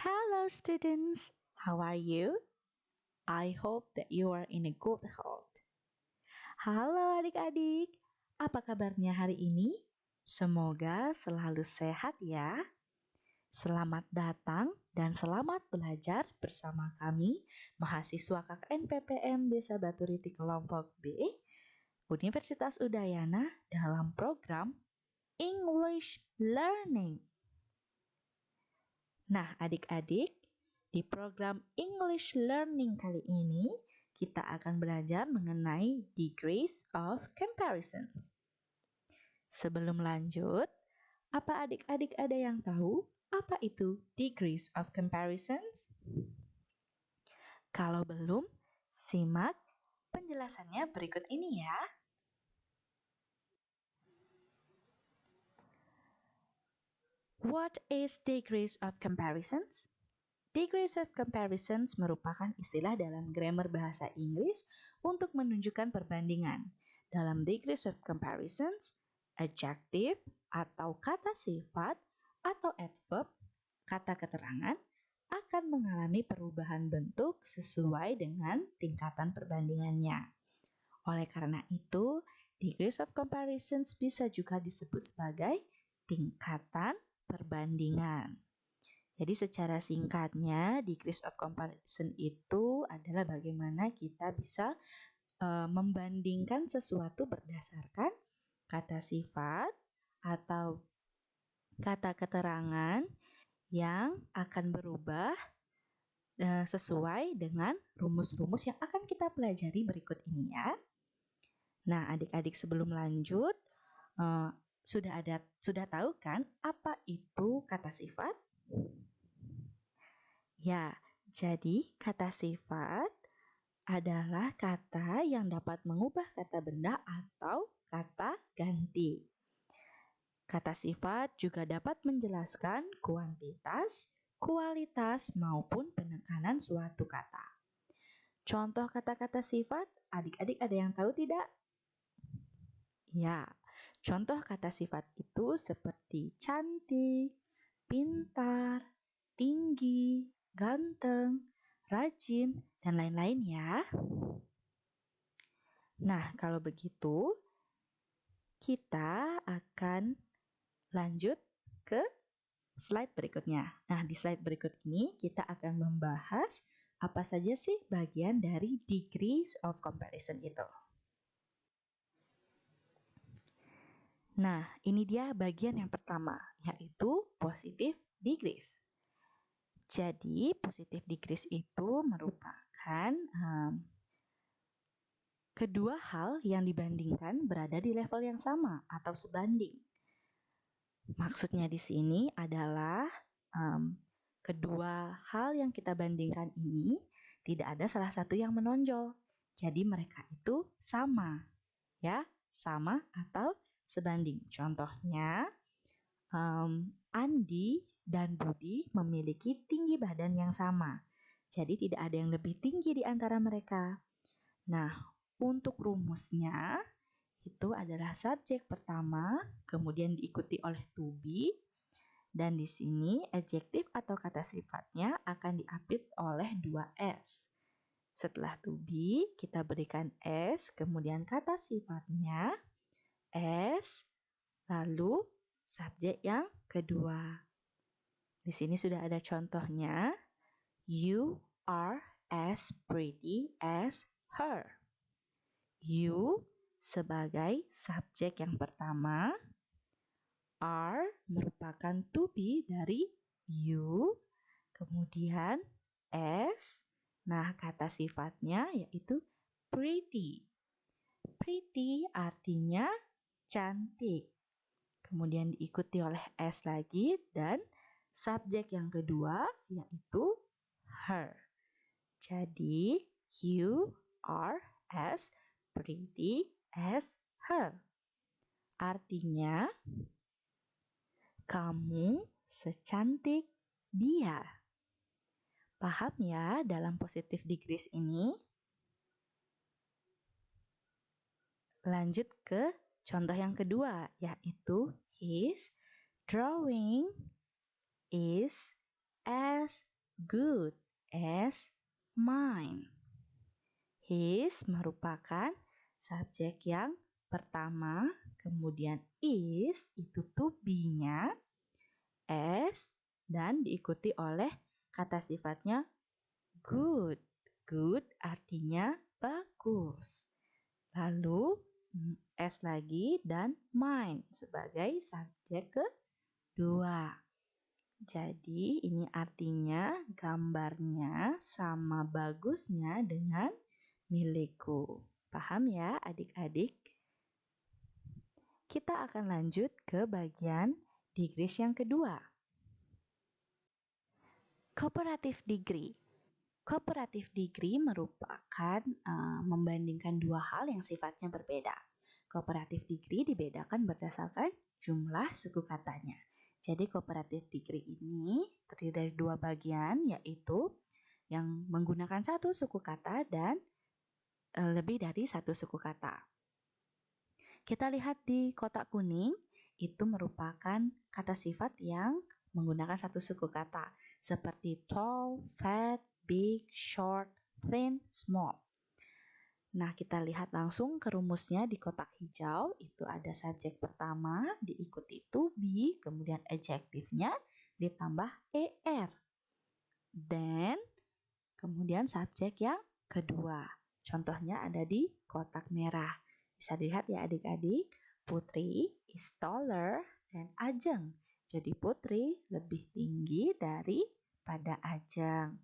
Hello students, how are you? I hope that you are in a good health. Halo adik-adik, apa kabarnya hari ini? Semoga selalu sehat ya. Selamat datang dan selamat belajar bersama kami, mahasiswa KKN PPN Desa Baturiti Kelompok B, Universitas Udayana dalam program English Learning. Nah, adik-adik, di program English Learning kali ini, kita akan belajar mengenai degrees of comparison. Sebelum lanjut, apa adik-adik ada yang tahu apa itu degrees of comparison? Kalau belum, simak penjelasannya berikut ini ya. What is degrees of comparisons? Degrees of comparisons merupakan istilah dalam grammar bahasa Inggris untuk menunjukkan perbandingan. Dalam degrees of comparisons, adjective atau kata sifat atau adverb, kata keterangan, akan mengalami perubahan bentuk sesuai dengan tingkatan perbandingannya. Oleh karena itu, degrees of comparisons bisa juga disebut sebagai tingkatan perbandingan. Jadi secara singkatnya, degrees of comparison itu adalah bagaimana kita bisa membandingkan sesuatu berdasarkan kata sifat atau kata keterangan yang akan berubah sesuai dengan rumus-rumus yang akan kita pelajari berikut ini ya. Nah, adik-adik sebelum lanjut, sudah tahu kan apa itu kata sifat? Ya, jadi kata sifat adalah kata yang dapat mengubah kata benda atau kata ganti. Kata sifat juga dapat menjelaskan kuantitas, kualitas, maupun penekanan suatu kata. Contoh kata-kata sifat, adik-adik ada yang tahu tidak? Ya, contoh kata sifat itu seperti cantik, pintar, tinggi, ganteng, rajin, dan lain-lain ya. Nah, kalau begitu, kita akan lanjut ke slide berikutnya. Nah, di slide berikut ini kita akan membahas apa saja sih bagian dari degrees of comparison itu. Nah, ini dia bagian yang pertama, yaitu positive degrees. Jadi, positive degrees itu merupakan kedua hal yang dibandingkan berada di level yang sama atau sebanding. Maksudnya di sini adalah kedua hal yang kita bandingkan ini tidak ada salah satu yang menonjol. Jadi mereka itu sama, ya, sama atau sebanding. Contohnya, Andi dan Budi memiliki tinggi badan yang sama. Jadi tidak ada yang lebih tinggi di antara mereka. Nah, untuk rumusnya itu adalah subjek pertama, kemudian diikuti oleh to be, dan di sini adjektif atau kata sifatnya akan diapit oleh 2s. Setelah to be, kita berikan s, kemudian kata sifatnya s, lalu subjek yang kedua. Di sini sudah ada contohnya. You are as pretty as her. You sebagai subjek yang pertama, are merupakan to be dari you, kemudian as, nah kata sifatnya yaitu pretty. Pretty artinya cantik. Kemudian diikuti oleh s lagi dan subjek yang kedua yaitu her. Jadi, you are as pretty as her. Artinya, kamu secantik dia. Paham ya dalam positive degrees ini? Lanjut ke contoh yang kedua, yaitu his drawing is as good as mine. His merupakan subjek yang pertama, kemudian is itu to be-nya, as dan diikuti oleh kata sifatnya good. Good artinya bagus. Lalu as lagi dan mine sebagai subjek kedua. Jadi ini artinya gambarnya sama bagusnya dengan milikku. Paham ya adik-adik? Kita akan lanjut ke bagian degrees yang kedua. Comparative degree. Comparative degree merupakan membandingkan dua hal yang sifatnya berbeda. Comparative degree dibedakan berdasarkan jumlah suku katanya. Jadi comparative degree ini terdiri dari dua bagian, yaitu yang menggunakan satu suku kata dan lebih dari satu suku kata. Kita lihat di kotak kuning, itu merupakan kata sifat yang menggunakan satu suku kata, seperti tall, fat, big, short, thin, small. Nah, kita lihat langsung ke rumusnya di kotak hijau. Itu ada subjek pertama, diikuti to be, kemudian adjektifnya ditambah er. Dan kemudian subjek yang kedua. Contohnya ada di kotak merah. Bisa dilihat ya adik-adik, Putri is taller than Ajeng. Jadi Putri lebih tinggi daripada Ajeng.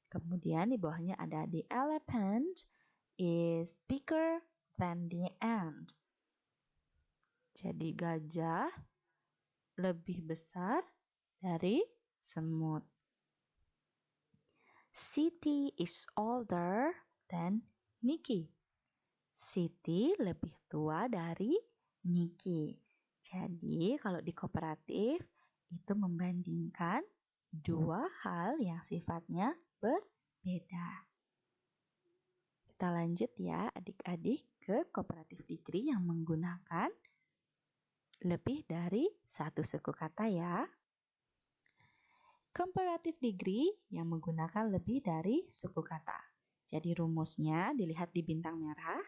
Kemudian di bawahnya ada the elephant is bigger than the ant. Jadi gajah lebih besar dari semut. Siti is older than Nikki. Siti lebih tua dari Nikki. Jadi kalau di kooperatif itu membandingkan dua hal yang sifatnya berbeda. Kita lanjut ya adik-adik ke comparative degree yang menggunakan lebih dari satu suku kata ya. Comparative degree yang menggunakan lebih dari suku kata. Jadi rumusnya dilihat di bintang merah.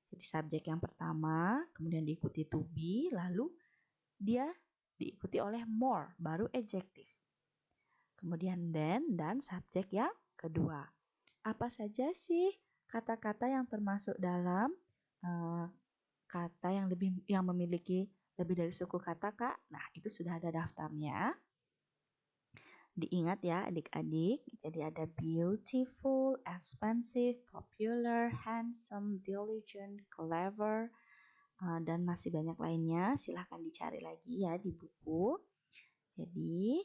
Jadi subjek yang pertama, kemudian diikuti to be, lalu dia diikuti oleh more, baru adjective. Kemudian then dan subjek yang kedua. Apa saja sih kata-kata yang termasuk dalam kata yang memiliki lebih dari suku kata, Kak? Nah, itu sudah ada daftarnya. Diingat ya adik-adik. Jadi ada beautiful, expensive, popular, handsome, diligent, clever, dan masih banyak lainnya. Silahkan dicari lagi ya di buku. Jadi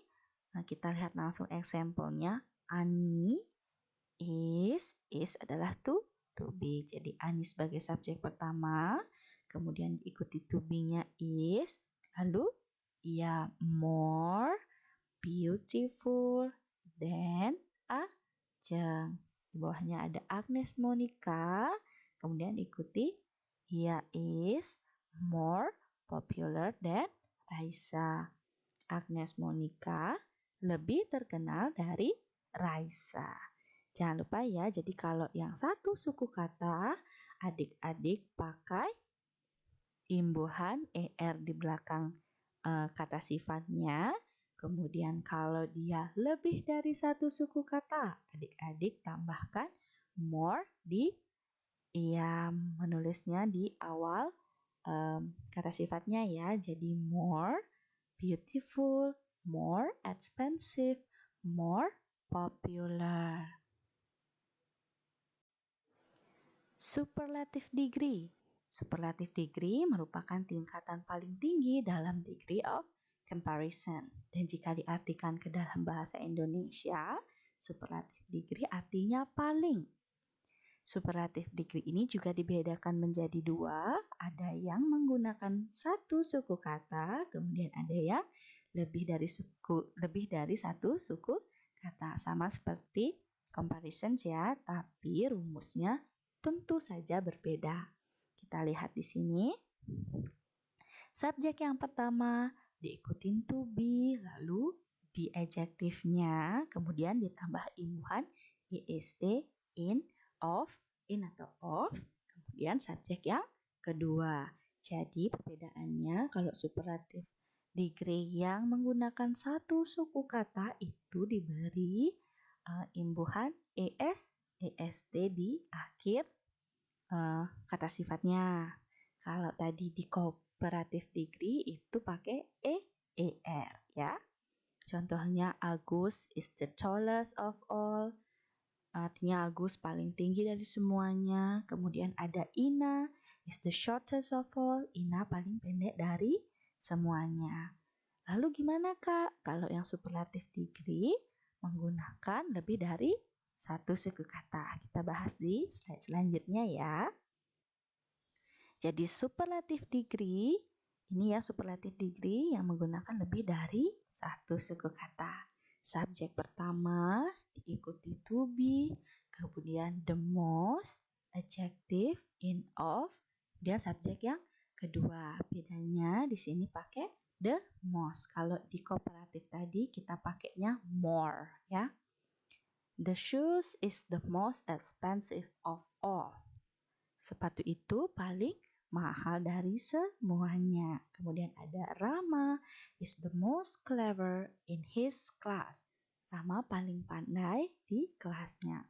kita lihat langsung example-nya. Ani is adalah to be. Jadi Ani sebagai subjek pertama, kemudian diikuti to be-nya is, lalu ia more beautiful than Ajeng. Di bawahnya ada Agnes Monica, kemudian ikuti ia is more popular than Raisa. Agnes Monica lebih terkenal dari Raisa. Jangan lupa ya, jadi kalau yang satu suku kata, adik-adik pakai imbuhan er di belakang kata sifatnya. Kemudian kalau dia lebih dari satu suku kata, adik-adik tambahkan more menulisnya di awal kata sifatnya ya. Jadi more beautiful, more expensive, more popular. Superlative degree. Superlative degree merupakan tingkatan paling tinggi dalam degree of comparison. Dan jika diartikan ke dalam bahasa Indonesia, superlative degree artinya paling. Superlative degree ini juga dibedakan menjadi dua. Ada yang menggunakan satu suku kata, kemudian ada yang lebih dari satu suku kata. Sama seperti comparison ya, tapi rumusnya tentu saja berbeda. Kita lihat di sini. Subjek yang pertama diikutin to be, lalu di adjektifnya, kemudian ditambah imbuhan est, in, of, in atau of, kemudian subjek yang kedua. Jadi perbedaannya kalau superlatif degree yang menggunakan satu suku kata itu diberi imbuhan es, est di akhir kata sifatnya. Kalau tadi di cooperative degree itu pakai er ya. Contohnya Agus is the tallest of all. Artinya Agus paling tinggi dari semuanya. Kemudian ada Ina is the shortest of all. Ina paling pendek dari semuanya. Lalu gimana Kak? Kalau yang superlative degree menggunakan lebih dari satu suku kata. Kita bahas di slide selanjutnya ya. Jadi superlative degree, ini ya superlative degree yang menggunakan lebih dari satu suku kata. Subjek pertama diikuti to be, kemudian the most, adjective, in of, kemudian subjek yang kedua. Bedanya di sini pakai the most. Kalau di kooperatif tadi kita pakainya more ya. The shoes is the most expensive of all. Sepatu itu paling mahal dari semuanya. Kemudian ada Rama is the most clever in his class. Rama paling pandai di kelasnya.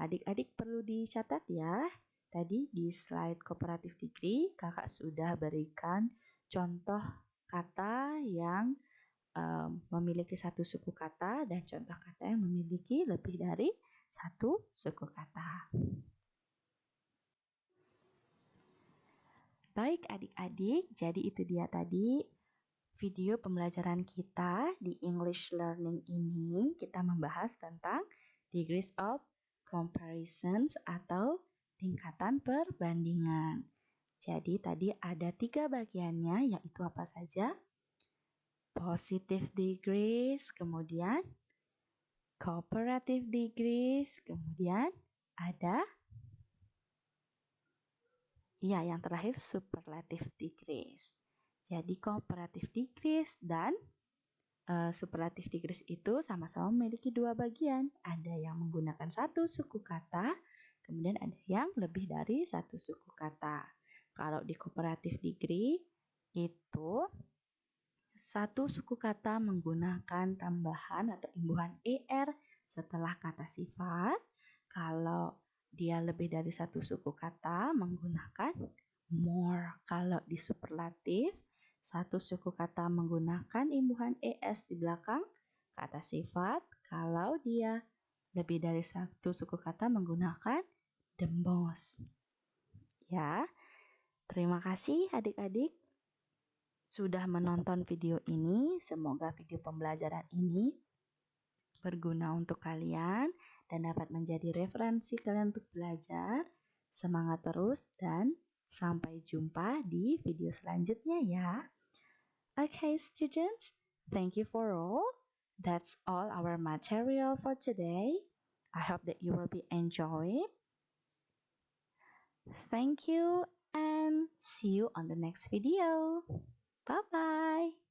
Adik-adik perlu dicatat ya. Tadi di slide cooperative degree kakak sudah berikan contoh kata yang memiliki satu suku kata dan contoh kata yang memiliki lebih dari satu suku kata. Baik adik-adik, jadi itu dia tadi video pembelajaran kita di English Learning ini. Kita membahas tentang degrees of comparisons atau tingkatan perbandingan. Jadi tadi ada 3 bagiannya, yaitu apa saja? Positive degrees, kemudian cooperative degrees, kemudian ada yang terakhir superlative degrees. Jadi cooperative degrees dan superlative degrees itu sama-sama memiliki 2 bagian. Ada yang menggunakan satu suku kata, kemudian ada yang lebih dari satu suku kata. Kalau di cooperative degree itu satu suku kata menggunakan tambahan atau imbuhan er setelah kata sifat. Kalau dia lebih dari satu suku kata menggunakan more. Kalau di superlatif, satu suku kata menggunakan imbuhan es di belakang kata sifat. Kalau dia lebih dari satu suku kata menggunakan the most. Ya, terima kasih adik-adik sudah menonton video ini. Semoga video pembelajaran ini berguna untuk kalian dan dapat menjadi referensi kalian untuk belajar. Semangat terus dan sampai jumpa di video selanjutnya ya. Okay students, thank you for all. That's all our material for today. I hope that you will be enjoying. Thank you and see you on the next video. Bye-bye.